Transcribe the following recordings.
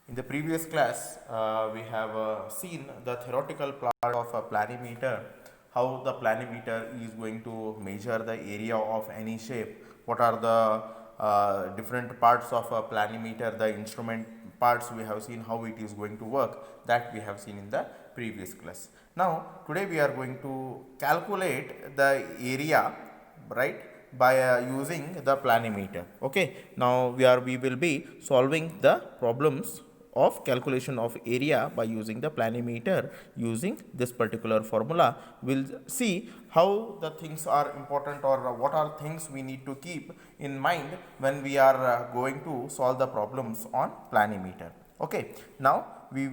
In the previous class, we have seen the theoretical part of a planimeter, how the planimeter is going to measure the area of any shape, what are the different parts of a planimeter, the instrument parts we have seen, how it is going to work, that we have seen in the previous class. Now, today we are going to calculate the area, right, by using the planimeter. Okay, now we will be solving the problems of calculation of area by using the planimeter using this particular formula. We'll see how the things are important, or what are things we need to keep in mind when we are going to solve the problems on planimeter. Okay, now we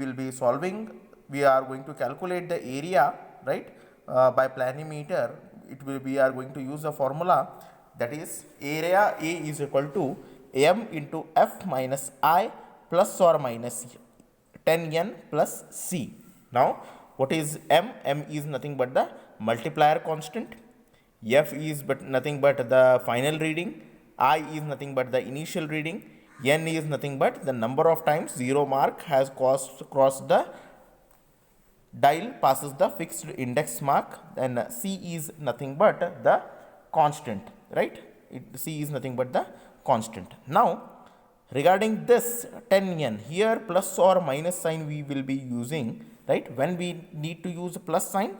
are going to calculate the area, right, by planimeter. We are going to use a formula, that is area A is equal to m into f minus I plus or minus 10n plus c. Now, what is m? M is nothing but the multiplier constant. F is but nothing but the final reading. I is nothing but the initial reading. N is nothing but the number of times 0 mark has crossed the dial, passes the fixed index mark. Then c is nothing but the constant, right? C is nothing but the constant. Now, regarding this 10n, here plus or minus sign we will be using, right? When we need to use plus sign,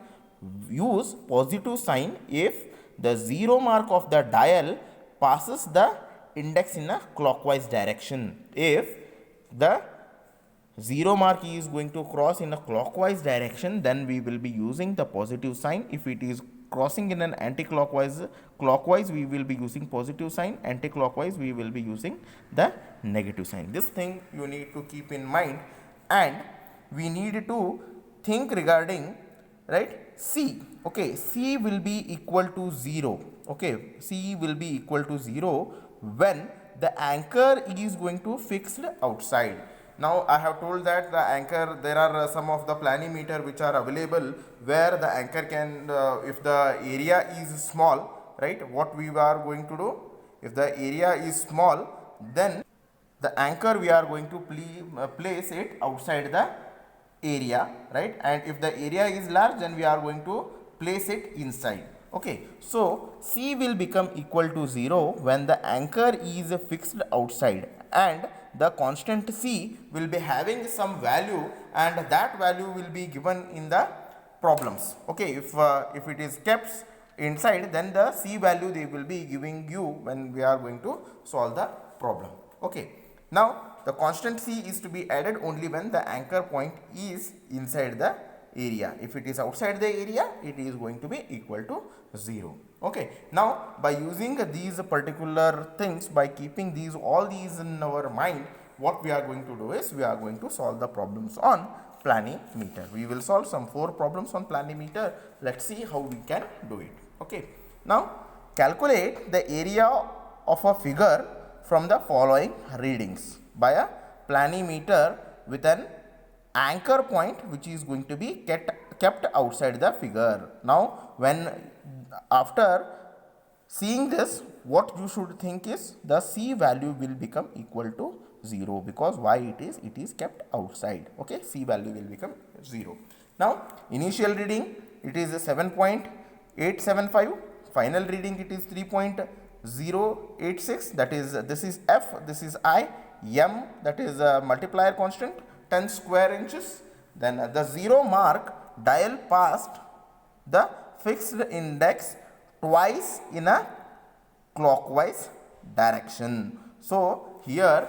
use positive sign if the 0 mark of the dial passes the index in a clockwise direction. If the 0 mark is going to cross in a clockwise direction, then we will be using the positive sign. If it is crossing in an anti-clockwise, we will be using positive sign. Anti-clockwise, we will be using the negative sign. This thing you need to keep in mind, and we need to think regarding, right, c. Okay, c will be equal to 0. Okay, c will be equal to 0 when the anchor is going to fixed outside. Now, I have told that the anchor, there are some of the planimeter which are available where the anchor can, if the area is small, right, what we are going to do, if the area is small, then the anchor we are going to place it outside the area, right, and if the area is large, then we are going to place it inside. Okay, so c will become equal to 0 when the anchor is fixed outside, and the constant c will be having some value, and that value will be given in the problems. Okay, if it is kept inside, then the c value they will be giving you when we are going to solve the problem. Okay, now the constant c is to be added only when the anchor point is inside the area. If it is outside the area, it is going to be equal to 0. Okay, now by using these particular things, by keeping all these in our mind, what we are going to do is we are going to solve the problems on planimeter. We will solve some 4 problems on planimeter. Let's see how we can do it. Okay, now calculate the area of a figure from the following readings by a planimeter with an anchor point which is going to be kept outside the figure. Now, after seeing this, what you should think is the c value will become equal to 0, because why it is kept outside. Okay, c value will become 0. Now, initial reading, it is 7.875, final reading it is 3.086, that is, this is f, this is I, m, that is a multiplier constant, 10 square inches. Then the 0 mark dial passed the fixed index twice in a clockwise direction. So, here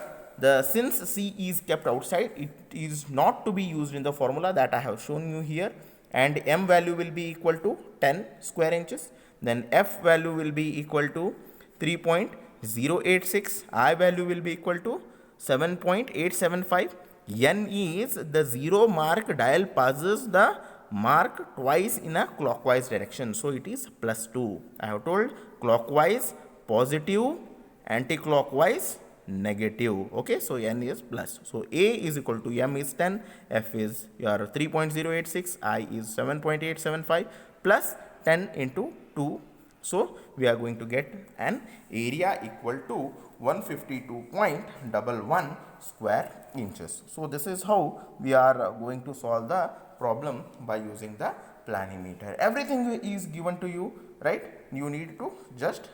since c is kept outside, it is not to be used in the formula that I have shown you here, and m value will be equal to 10 square inches. Then f value will be equal to 3.086, I value will be equal to 7.875. N is the 0 mark dial passes the mark twice in a clockwise direction, so it is plus 2. I have told clockwise positive, anti-clockwise negative. Okay, so n is plus. So a is equal to m is 10, f is your 3.086, I is 7.875 plus 10 into 2 So we are going to get an area equal to 152.11 square inches. So this is how we are going to solve the problem by using the planimeter. Everything is given to you, right? You need to just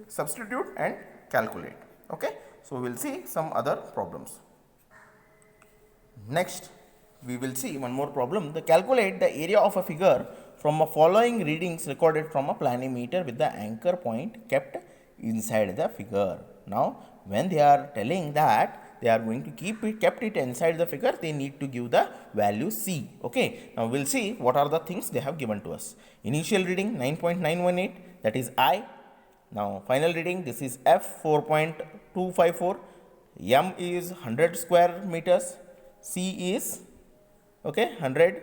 substitute and calculate. Okay, so we'll see some other problems. Next, we will see one more problem. The calculate the area of a figure from a following readings recorded from a planimeter with the anchor point kept inside the figure. Now, when they are telling that they are going to kept it inside the figure, they need to give the value C. Okay, now we'll see what are the things they have given to us. Initial reading 9.918, that is I. Now final reading, this is F 4.254, M is 100 square meters, C is okay 100,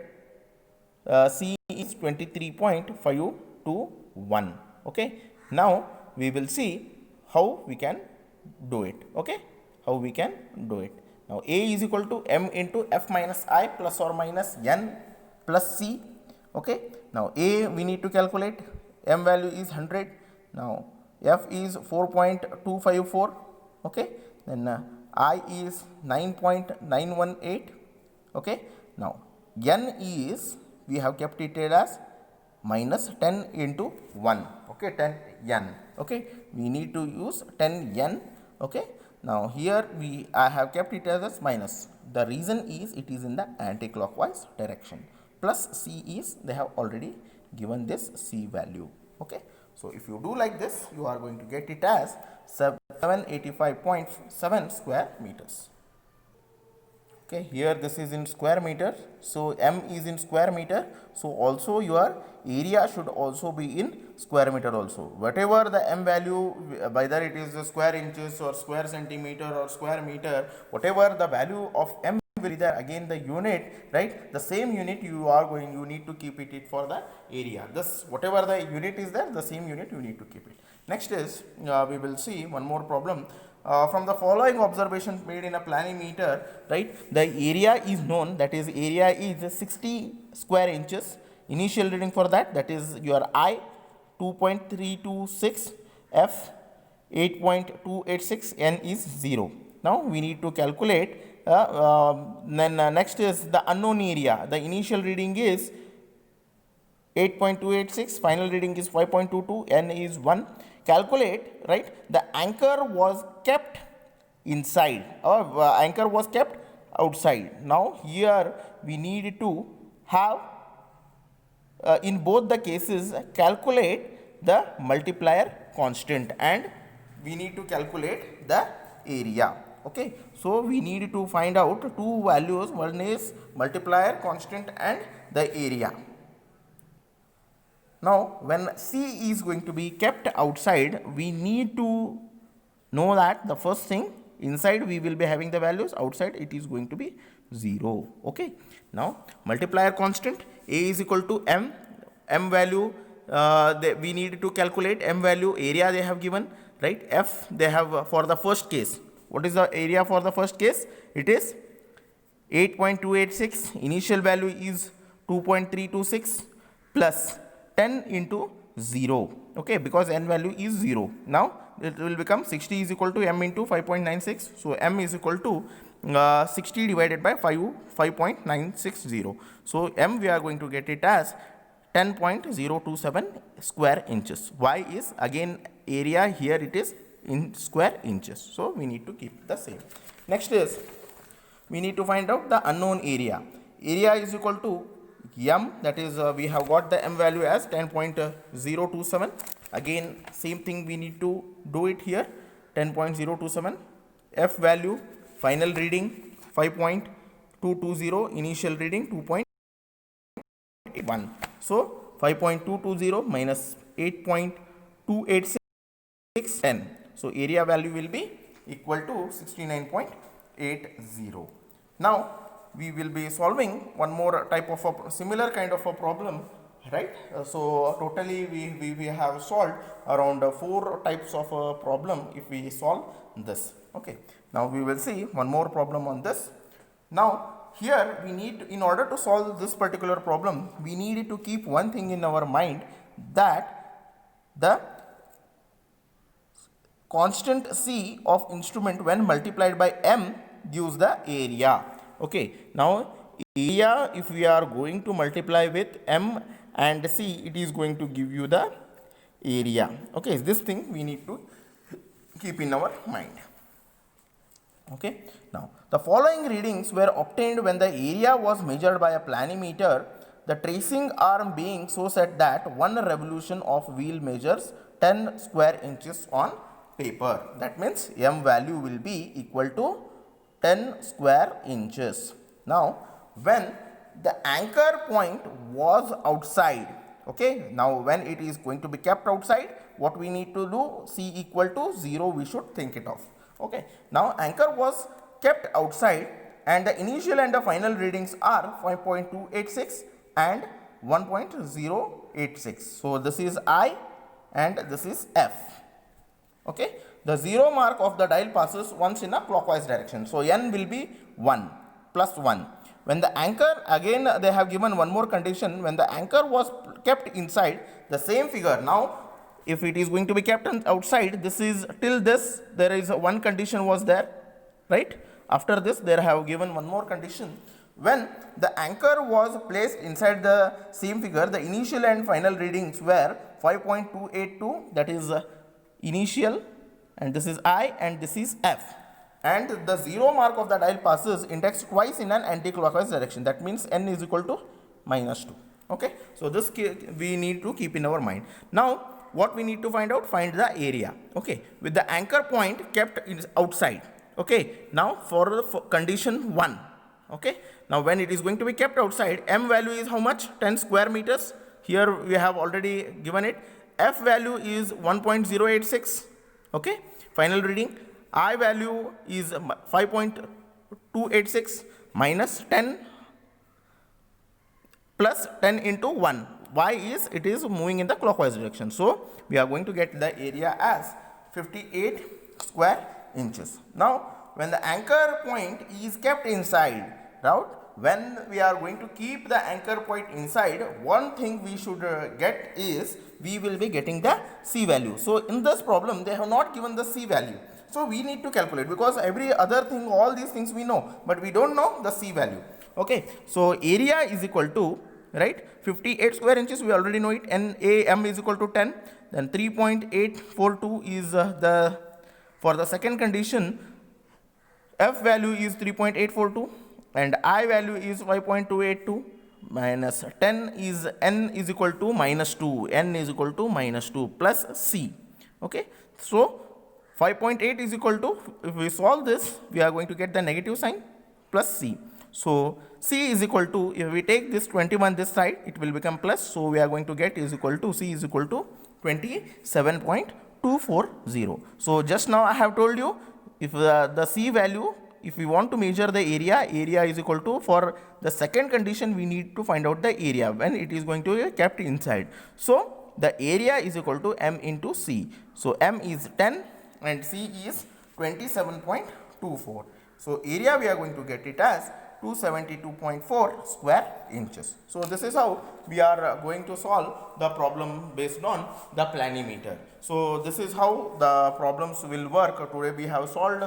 C is 23.521. Okay, now we will see how we can do it. Okay, how we can do it. Now A is equal to M into F minus I plus or minus N plus C. Okay, now A we need to calculate, M value is 100. Now F is 4.254. Okay, then I is 9.918. Okay, now N is, we have kept it as minus 10 into 1. Okay, 10 N. Okay, we need to use 10 N. Okay, now here I have kept it as minus. The reason is it is in the anti-clockwise direction. Plus C is, they have already given this C value. Okay, so if you do like this, you are going to get it as 785.7 square meters. Okay, here this is in square meter, so M is in square meter, so also your area should also be in square meter also. Whatever the M value, whether it is square inches or square centimeter or square meter, whatever the value of M will be there, again the unit, right, the same unit you need to keep it for the area. This, whatever the unit is there, the same unit you need to keep it. Next is, we will see one more problem. From the following observations made in a planimeter, right, the area is known, that is area is 60 square inches. Initial reading for that is your I 2.326, F 8.286, N is 0. Now we need to calculate, then next is the unknown area. The initial reading is 8.286, final reading is 5.22, N is 1. Calculate, right, the anchor was kept inside or anchor was kept outside. Now here we need to have, in both the cases, calculate the multiplier constant and we need to calculate the area. Okay, so we need to find out two values, one is multiplier constant and the area. Now, when C is going to be kept outside, we need to know that the first thing, inside we will be having the values, outside it is going to be 0. Okay. Now, multiplier constant, A is equal to M, M value, we need to calculate M value, area they have given, right, F they have for the first case. What is the area for the first case? It is 8.286, initial value is 2.326 plus 10 into 0, okay, because N value is 0. Now it will become 60 is equal to M into 5.96. So M is equal to 60 divided by 5.960. So M we are going to get it as 10.027 square inches. Y is again area, here it is in square inches. So we need to keep the same. Next is, we need to find out the unknown area. Area is equal to M, that is we have got the M value as 10.027. Again same thing we need to do it here, 10.027. F value, final reading 5.220, initial reading 2.81. So 5.220 minus 8.286, 10. So area value will be equal to 69.80. Now we will be solving one more type of a similar kind of a problem, right? So totally we have solved around 4 types of a problem if we solve this. Okay, now we will see one more problem on this. Now here we need, in order to solve this particular problem, we need to keep one thing in our mind, that the constant C of instrument when multiplied by M gives the area. Okay, now area, if we are going to multiply with M and C, it is going to give you the area. Okay, this thing we need to keep in our mind. Okay, now the following readings were obtained when the area was measured by a planimeter, the tracing arm being so set that one revolution of wheel measures 10 square inches on paper. That means M value will be equal to 10 square inches. Now when the anchor point was outside, okay, now when it is going to be kept outside, what we need to do, C equal to 0 we should think it of. Okay, now anchor was kept outside and the initial and the final readings are 5.286 and 1.086. So this is I and this is F. Okay, the 0 mark of the dial passes once in a clockwise direction. So N will be 1 plus 1. When the anchor, again they have given one more condition, when the anchor was kept inside the same figure. Now if it is going to be kept outside, this is till this, there is one condition was there, right? After this they have given one more condition. When the anchor was placed inside the same figure, the initial and final readings were 5.282, that is initial, and this is I and this is F. And the 0 mark of the dial passes indexed twice in an anti-clockwise direction. That means N is equal to -2. Okay, so this we need to keep in our mind. Now what we need to find out? Find the area. Okay, with the anchor point kept outside. Okay, now for the condition 1. Okay, now when it is going to be kept outside, M value is how much? 10 square meters. Here we have already given it. F value is 1.086. Okay, final reading. I value is 5.286 minus 10 plus 10 into 1. Why is it is moving in the clockwise direction. So we are going to get the area as 58 square inches. Now when the anchor point is kept inside, right? When we are going to keep the anchor point inside, one thing we should get is we will be getting the C value. So in this problem they have not given the C value. So we need to calculate, because every other thing, all these things we know, but we don't know the C value. Okay, so area is equal to, right, 58 square inches, we already know it. NAM is equal to 10. Then 3.842 is for the second condition, F value is 3.842 and I value is 5.282 minus 10 is N is equal to -2. N is equal to -2 plus C. Okay, so 5.8 is equal to, if we solve this, we are going to get the negative sign plus C. So C is equal to, if we take this 21 this side, it will become plus. So we are going to get is equal to, C is equal to 27.240. So just now I have told you, if the C value, if we want to measure the area, area is equal to, for the second condition we need to find out the area when it is going to be kept inside. So the area is equal to M into C. So M is 10 and C is 27.24. So area we are going to get it as 272.4 square inches. So this is how we are going to solve the problem based on the planimeter. So this is how the problems will work. Today we have solved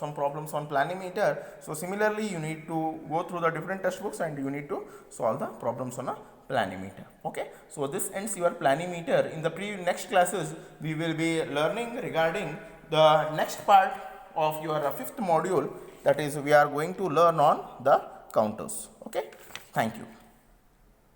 some problems on planimeter. So similarly you need to go through the different textbooks and you need to solve the problems on a planimeter. Okay, so this ends your planimeter. In the next classes we will be learning regarding the next part of your fifth module, that is we are going to learn on the counters. Okay, thank you.